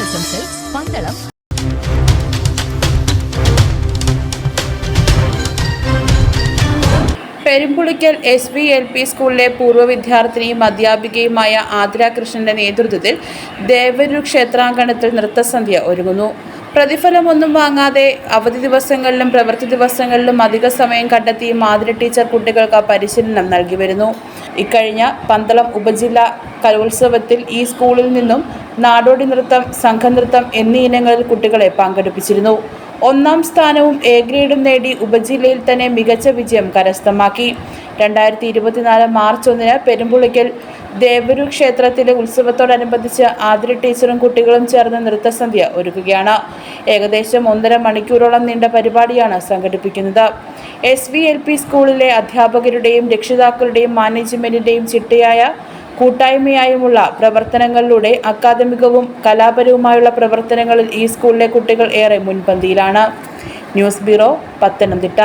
ആശംസകൾ പന്തളം. പെരുമ്പുളിക്കൽ SVLP സ്കൂളിലെ പൂർവ്വ വിദ്യാർത്ഥിനിയും അധ്യാപികയുമായ ആതിര കൃഷ്ണന്റെ നേതൃത്വത്തിൽ ദേവരൂർ ക്ഷേത്രാങ്കണത്തിൽ നൃത്തസന്ധ്യ ഒരുങ്ങുന്നു. പ്രതിഫലമൊന്നും വാങ്ങാതെ അവധി ദിവസങ്ങളിലും പ്രവൃത്തി ദിവസങ്ങളിലും അധിക സമയം കണ്ടെത്തി ആതിര ടീച്ചർ കുട്ടികൾക്ക് പരിശീലനം നൽകി വരുന്നു. ഇക്കഴിഞ്ഞ പന്തളം ഉപജില്ലാ കലോത്സവത്തിൽ ഈ സ്കൂളിൽ നിന്നും നാടോടി നൃത്തം, സംഘനൃത്തം എന്നീ ഇനങ്ങളിൽ കുട്ടികളെ പങ്കെടുപ്പിച്ചിരുന്നു. 1ാം സ്ഥാനവും A ഗ്രേഡും നേടി ഉപജില്ലയിൽ തന്നെ മികച്ച വിജയം കരസ്ഥമാക്കി. 2024 മാർച്ച് 1 പെരുമ്പുളിക്കൽ ദേവരൂർ ക്ഷേത്രത്തിലെ ഉത്സവത്തോടനുബന്ധിച്ച് ആതിര ടീച്ചറും കുട്ടികളും ചേർന്ന് നൃത്തസന്ധ്യ ഒരുക്കുകയാണ്. ഏകദേശം 1.5 മണിക്കൂറോളം നീണ്ട പരിപാടിയാണ് സംഘടിപ്പിക്കുന്നത്. SVLP സ്കൂളിലെ അധ്യാപകരുടെയും രക്ഷിതാക്കളുടെയും മാനേജ്മെന്റിന്റെയും ചിട്ടയായ കൂട്ടായ്മയായുമുള്ള പ്രവർത്തനങ്ങളിലൂടെ അക്കാദമികവും കലാപരവുമായുള്ള പ്രവർത്തനങ്ങളിൽ ഈ സ്കൂളിലെ കുട്ടികൾ ഏറെ മുൻപന്തിയിലാണ്. News bureau, Pathanamthitta.